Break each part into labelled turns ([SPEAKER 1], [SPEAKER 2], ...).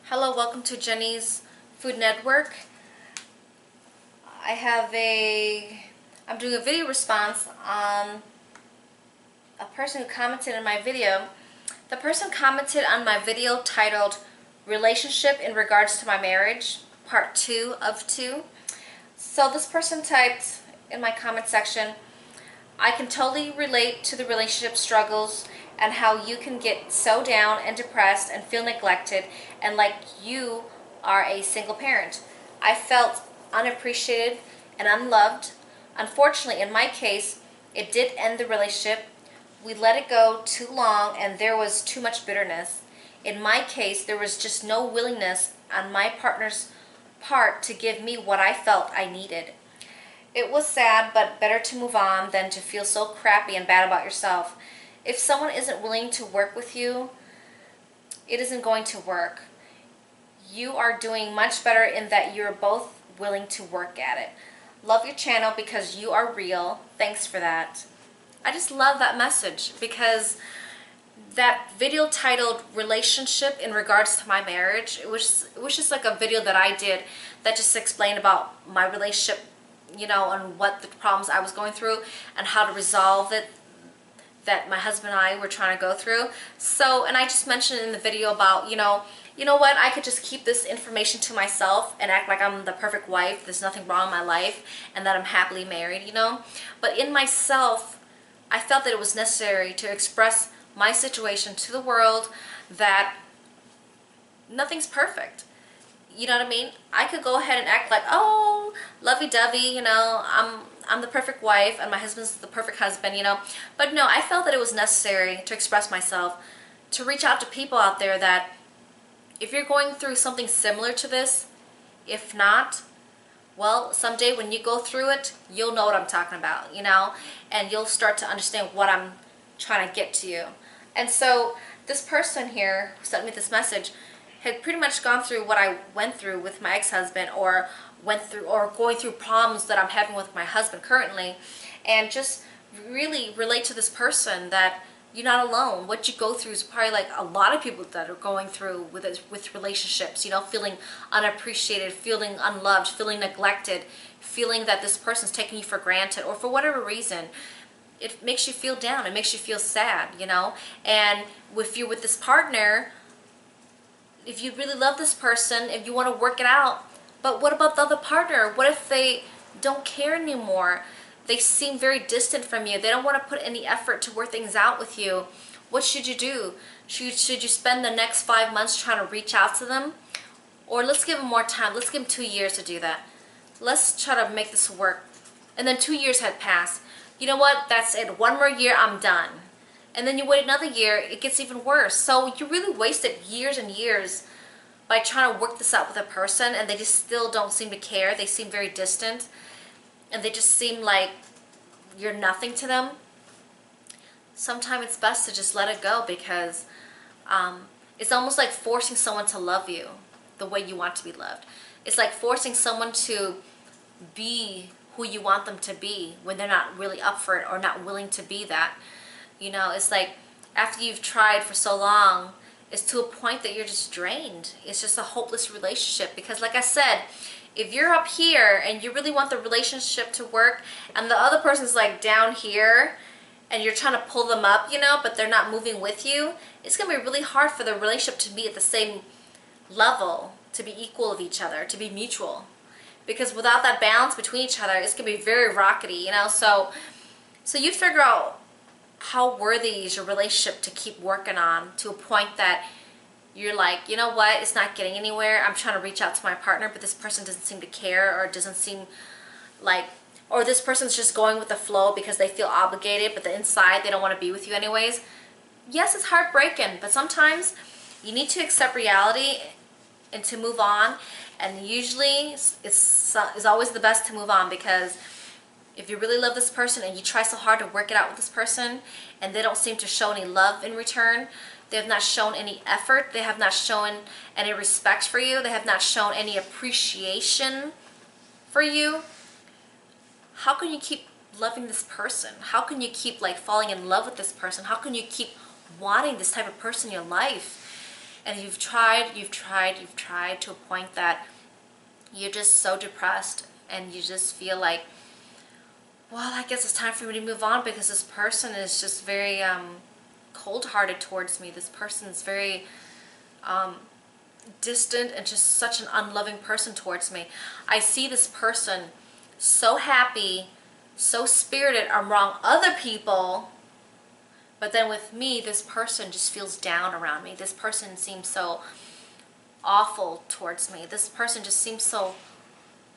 [SPEAKER 1] Hello, welcome to Jenny's Food Network. I'm doing a video response on a person who commented in my video. The person commented on my video titled Relationship in Regards to My Marriage, Part 2 of 2. So this person typed in my comment section, I can totally relate to the relationship struggles and how you can get so down and depressed and feel neglected and like you are a single parent. I felt unappreciated and unloved. Unfortunately, in my case, it did end the relationship. We let it go too long and there was too much bitterness. In my case, there was just no willingness on my partner's part to give me what I felt I needed. It was sad, but better to move on than to feel so crappy and bad about yourself. If someone isn't willing to work with you, it isn't going to work. You are doing much better in that you're both willing to work at it. Love your channel because you are real. Thanks for that. I just love that message because that video titled Relationship in Regards to My Marriage, it was just like a video that I did that just explained about my relationship, you know, and what the problems I was going through and how to resolve it that my husband and I were trying to go through. So, and I just mentioned in the video about, you know what, I could just keep this information to myself and act like I'm the perfect wife, there's nothing wrong in my life, and that I'm happily married, you know. But in myself, I felt that it was necessary to express my situation to the world, that nothing's perfect. You know what I mean? I could go ahead and act like, oh, lovey-dovey, you know, I'm the perfect wife and my husband's the perfect husband, you know. But no, I felt that it was necessary to express myself, to reach out to people out there that if you're going through something similar to this, if not, well, someday when you go through it, you'll know what I'm talking about, you know, and you'll start to understand what I'm trying to get to you. And so this person here who sent me this message had pretty much gone through what I went through with my ex-husband, or going through problems that I'm having with my husband currently, and just really relate to this person that you're not alone. What you go through is probably like a lot of people that are going through with relationships, you know, feeling unappreciated, feeling unloved, feeling neglected, feeling that this person's taking you for granted, or for whatever reason. It makes you feel down, it makes you feel sad, you know. And if you're with this partner, if you really love this person, if you want to work it out, but what about the other partner? What if they don't care anymore? They seem very distant from you. They don't want to put any effort to work things out with you. What should you do? Should you spend the next 5 months trying to reach out to them? Or let's give them more time. Let's give them 2 years to do that. Let's try to make this work. And then 2 years had passed. You know what? That's it. 1 more year, I'm done. And then you wait another year, it gets even worse. So you really wasted years and years by trying to work this out with a person, and they just still don't seem to care. They seem very distant, and they just seem like you're nothing to them. Sometimes it's best to just let it go, because it's almost like forcing someone to love you the way you want to be loved. It's like forcing someone to be who you want them to be when they're not really up for it or not willing to be that. You know, it's like after you've tried for so long, it's to a point that you're just drained. It's just a hopeless relationship, because like I said, if you're up here and you really want the relationship to work and the other person's like down here and you're trying to pull them up, you know, but they're not moving with you, it's going to be really hard for the relationship to be at the same level, to be equal of each other, to be mutual. Because without that balance between each other, it's going to be very rockety, you know. So you figure out how worthy is your relationship to keep working on, to a point that you're like, you know what, it's not getting anywhere. I'm trying to reach out to my partner, but this person doesn't seem to care, or doesn't seem like, or this person's just going with the flow because they feel obligated, but the inside they don't want to be with you anyways. Yes, it's heartbreaking, but sometimes you need to accept reality and to move on. And usually it's always the best to move on, because if you really love this person and you try so hard to work it out with this person and they don't seem to show any love in return, they have not shown any effort, they have not shown any respect for you, they have not shown any appreciation for you, how can you keep loving this person? How can you keep like falling in love with this person? How can you keep wanting this type of person in your life? and you've tried to a point that you're just so depressed and you just feel like, well, I guess it's time for me to move on because this person is just very cold-hearted towards me. This person is very distant and just such an unloving person towards me. I see this person so happy, so spirited around other people, but then with me, this person just feels down around me. This person seems so awful towards me. This person just seems so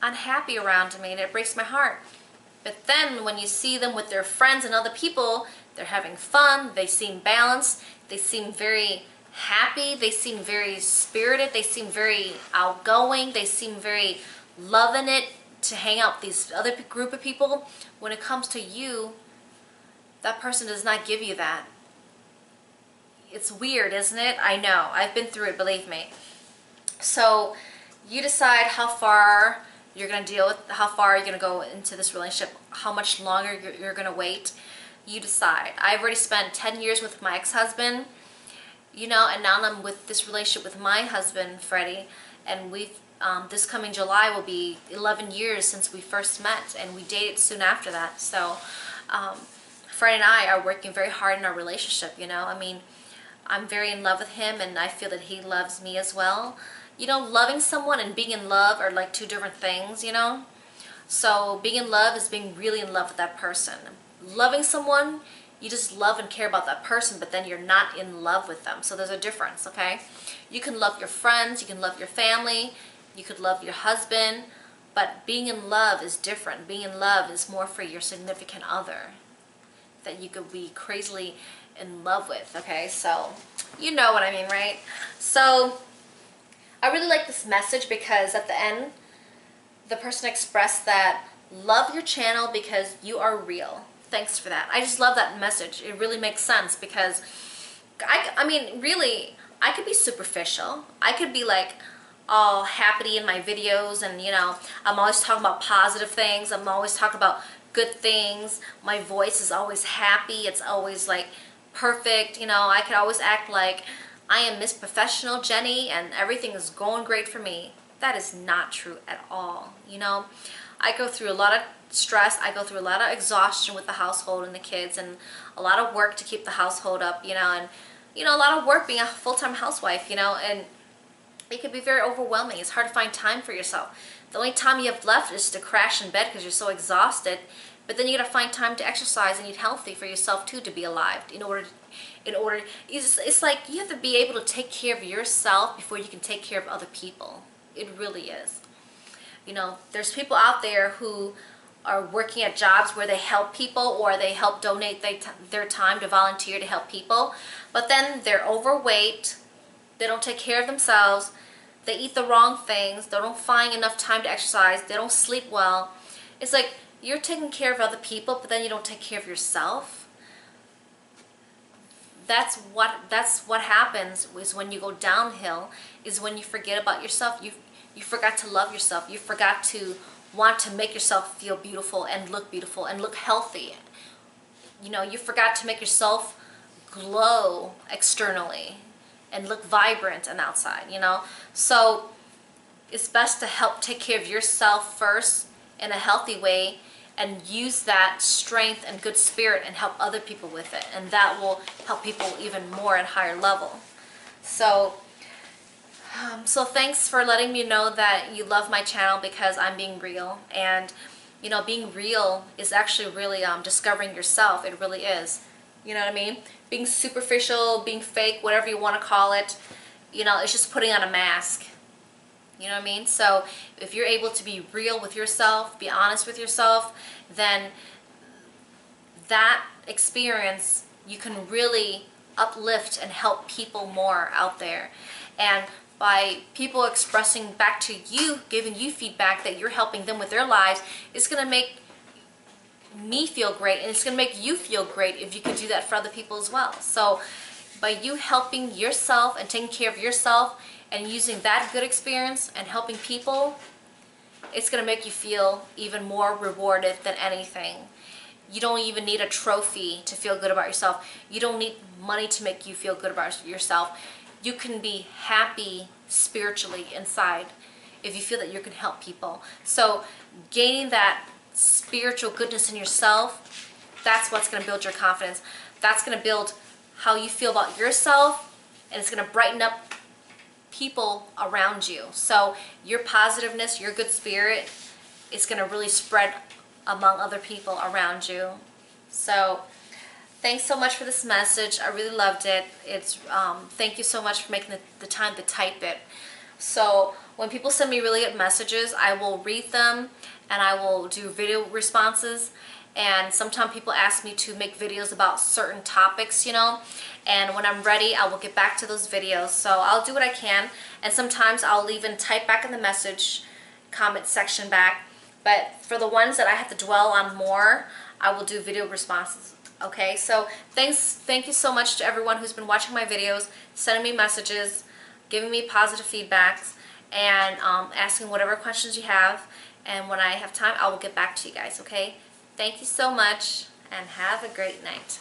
[SPEAKER 1] unhappy around me, and it breaks my heart. But then when you see them with their friends and other people, they're having fun, they seem balanced, they seem very happy, they seem very spirited, they seem very outgoing, they seem very loving it to hang out with these other group of people. When it comes to you, that person does not give you that. It's weird, isn't it? I know. I've been through it, believe me. So you decide how far you're going to deal with, how far you're going to go into this relationship, how much longer you're going to wait. You decide. I've already spent 10 years with my ex-husband, you know, and now I'm with this relationship with my husband, Freddie, and we've, this coming July will be 11 years since we first met, and we dated soon after that. So Freddie and I are working very hard in our relationship, you know. I mean, I'm very in love with him, and I feel that he loves me as well. You know, loving someone and being in love are like two different things, you know. So being in love is being really in love with that person. Loving someone, you just love and care about that person, but then you're not in love with them. So there's a difference, okay? You can love your friends, you can love your family, you could love your husband, but being in love is different. Being in love is more for your significant other that you could be crazily in love with, okay? So you know what I mean, right? So I really like this message because at the end, the person expressed that, love your channel because you are real. Thanks for that. I just love that message. It really makes sense because, I mean, really, I could be superficial. I could be like all happy in my videos and, you know, I'm always talking about positive things. I'm always talking about good things. My voice is always happy. It's always like perfect. You know, I could always act like I am Miss Professional Jenny and everything is going great for me. That is not true at all. You know, I go through a lot of stress. I go through a lot of exhaustion with the household and the kids, and a lot of work to keep the household up, you know, and, you know, a lot of work being a full-time housewife, you know, and it can be very overwhelming. It's hard to find time for yourself. The only time you have left is to crash in bed because you're so exhausted, but then you gotta find time to exercise and eat healthy for yourself too, to be alive. It's like you have to be able to take care of yourself before you can take care of other people. It really is. You know, there's people out there who are working at jobs where they help people or they help donate their time to volunteer to help people, but then they're overweight, they don't take care of themselves, they eat the wrong things, they don't find enough time to exercise, they don't sleep well. It's like you're taking care of other people, but then you don't take care of yourself. That's what happens is when you go downhill, is when you forget about yourself. You forgot to love yourself. You forgot to want to make yourself feel beautiful and look healthy. You know, you forgot to make yourself glow externally and look vibrant and outside, you know. So it's best to help take care of yourself first in a healthy way and use that strength and good spirit and help other people with it, and that will help people even more at a higher level. So so thanks for letting me know that you love my channel because I'm being real. And you know, being real is actually really discovering yourself. It really is. You know what I mean? Being superficial, being fake, whatever you want to call it, you know, it's just putting on a mask. You know what I mean? So if you're able to be real with yourself, be honest with yourself, then that experience, you can really uplift and help people more out there. And by people expressing back to you, giving you feedback that you're helping them with their lives, it's going to make me feel great, and it's going to make you feel great if you can do that for other people as well. So by you helping yourself and taking care of yourself and using that good experience and helping people, it's going to make you feel even more rewarded than anything. You don't even need a trophy to feel good about yourself. You don't need money to make you feel good about yourself. you can be happy spiritually inside if you feel that you can help people. So gaining that spiritual goodness in yourself, that's what's going to build your confidence. That's going to build how you feel about yourself, and it's going to brighten up people around you. So your positiveness, your good spirit, is going to really spread among other people around you. So thanks so much for this message. I really loved it. It's thank you so much for making the time to type it. So when people send me really good messages, I will read them and I will do video responses. And sometimes people ask me to make videos about certain topics, you know, and when I'm ready, I will get back to those videos. So I'll do what I can, and sometimes I'll even type back in the message comment section back. But for the ones that I have to dwell on more, I will do video responses. Okay, so thank you so much to everyone who's been watching my videos, sending me messages, giving me positive feedbacks, and asking whatever questions you have. And when I have time, I will get back to you guys, okay? Thank you so much, and have a great night.